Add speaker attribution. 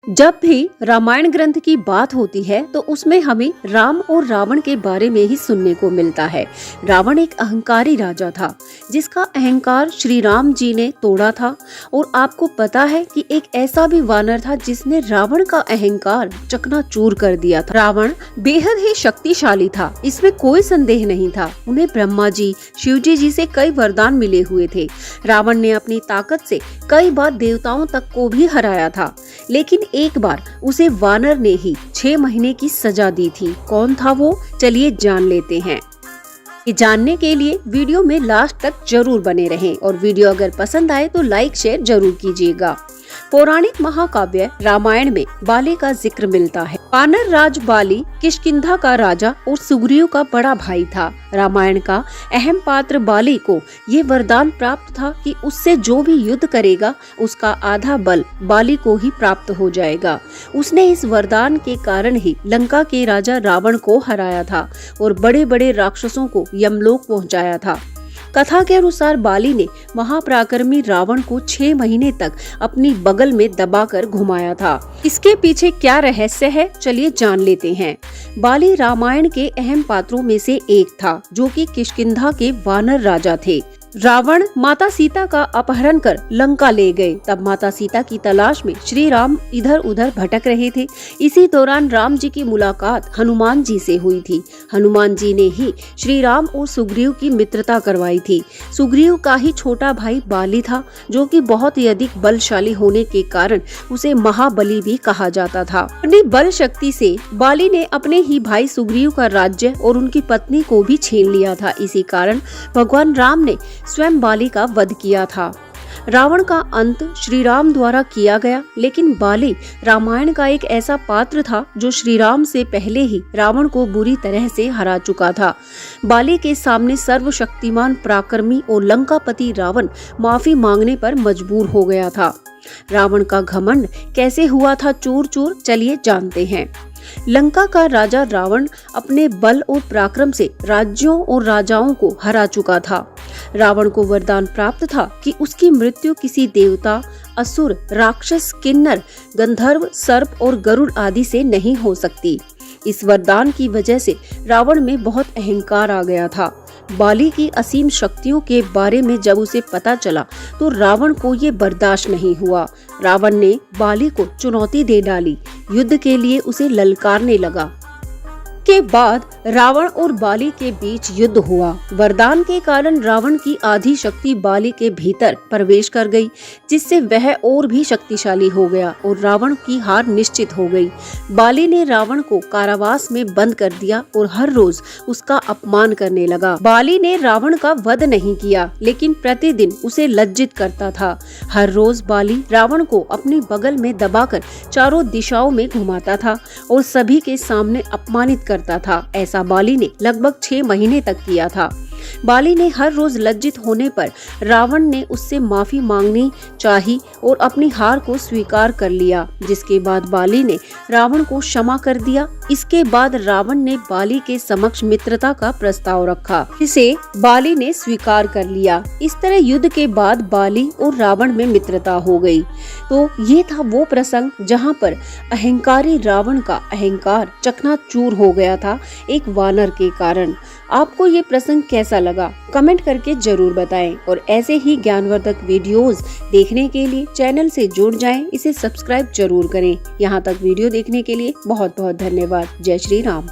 Speaker 1: जब भी रामायण ग्रंथ की बात होती है तो उसमें हमें राम और रावण के बारे में ही सुनने को मिलता है। रावण एक अहंकारी राजा था जिसका अहंकार श्री राम जी ने तोड़ा था। और आपको पता है कि एक ऐसा भी वानर था जिसने रावण का अहंकार चकनाचूर कर दिया था। रावण बेहद ही शक्तिशाली था, इसमें कोई संदेह नहीं था। उन्हें ब्रह्मा जी, शिव जी से कई वरदान मिले हुए थे। रावण ने अपनी ताकत से कई बार देवताओं तक को भी हराया था, लेकिन एक बार उसे वानर ने ही 6 महीने की सजा दी थी। कौन था वो, चलिए जान लेते हैं। ये जानने के लिए वीडियो में लास्ट तक जरूर बने रहें और वीडियो अगर पसंद आए तो लाइक शेयर जरूर कीजिएगा। पौराणिक महाकाव्य रामायण में बाली का जिक्र मिलता है। वानर राज बाली किष्किंधा का राजा और सुग्रीव का बड़ा भाई था। रामायण का अहम पात्र बाली को ये वरदान प्राप्त था कि उससे जो भी युद्ध करेगा उसका आधा बल बाली को ही प्राप्त हो जाएगा। उसने इस वरदान के कारण ही लंका के राजा रावण को हराया था और बड़े बड़े राक्षसों को यमलोक पहुंचाया था। कथा के अनुसार बाली ने महापराक्रमी रावण को 6 महीने तक अपनी बगल में दबाकर घुमाया था। इसके पीछे क्या रहस्य है, चलिए जान लेते हैं। बाली रामायण के अहम पात्रों में से एक था जो कि किष्किंधा के वानर राजा थे। रावण माता सीता का अपहरण कर लंका ले गए। तब माता सीता की तलाश में श्री राम इधर उधर भटक रहे थे। इसी दौरान राम जी की मुलाकात हनुमान जी से हुई थी। हनुमान जी ने ही श्री राम और सुग्रीव की मित्रता करवाई थी। सुग्रीव का ही छोटा भाई बाली था जो कि बहुत ही अधिक बलशाली होने के कारण उसे महाबली भी कहा जाता था। अपनी बल शक्ति से बाली ने अपने ही भाई सुग्रीव का राज्य और उनकी पत्नी को भी छीन लिया था। इसी कारण भगवान राम ने स्वयं बाली का वध किया था। रावण का अंत श्री राम द्वारा किया गया, लेकिन बाली रामायण का एक ऐसा पात्र था जो श्री राम से पहले ही रावण को बुरी तरह से हरा चुका था। बाली के सामने सर्वशक्तिमान पराक्रमी और लंकापति रावण माफी मांगने पर मजबूर हो गया था। रावण का घमंड कैसे हुआ था चूर चूर, चलिए जानते हैं। लंका का राजा रावण अपने बल और पराक्रम से राज्यों और राजाओं को हरा चुका था। रावण को वरदान प्राप्त था कि उसकी मृत्यु किसी देवता, असुर, राक्षस, किन्नर, गंधर्व, सर्प और गरुड़ आदि से नहीं हो सकती। इस वरदान की वजह से रावण में बहुत अहंकार आ गया था। बाली की असीम शक्तियों के बारे में जब उसे पता चला तो रावण को ये बर्दाश्त नहीं हुआ। रावण ने बाली को चुनौती दे डाली। युद्ध के लिए उसे ललकारने लगा। के बाद रावण और बाली के बीच युद्ध हुआ। वरदान के कारण रावण की आधी शक्ति बाली के भीतर प्रवेश कर गई, जिससे वह और भी शक्तिशाली हो गया और रावण की हार निश्चित हो गई। बाली ने रावण को कारावास में बंद कर दिया और हर रोज उसका अपमान करने लगा। बाली ने रावण का वध नहीं किया, लेकिन प्रतिदिन उसे लज्जित करता था। हर रोज बाली रावण को अपनी बगल में दबाकर चारों दिशाओं में घुमाता था और सभी के सामने अपमानित करता था। ऐसा बाली ने लगभग 6 महीने तक किया था। बाली ने हर रोज लज्जित होने पर रावण ने उससे माफी मांगनी चाही और अपनी हार को स्वीकार कर लिया, जिसके बाद बाली ने रावण को क्षमा कर दिया। इसके बाद रावण ने बाली के समक्ष मित्रता का प्रस्ताव रखा, जिसे बाली ने स्वीकार कर लिया। इस तरह युद्ध के बाद बाली और रावण में मित्रता हो गई। तो ये था वो प्रसंग जहाँ पर अहंकारी रावण का अहंकार चकनाचूर हो गया था एक वानर के कारण। आपको ये प्रसंग कैसा लगा, कमेंट करके जरूर बताएं और ऐसे ही ज्ञानवर्धक वीडियोस देखने के लिए चैनल से जुड़ जाएं, इसे सब्सक्राइब जरूर करें। यहाँ तक वीडियो देखने के लिए बहुत बहुत धन्यवाद। जय श्री राम।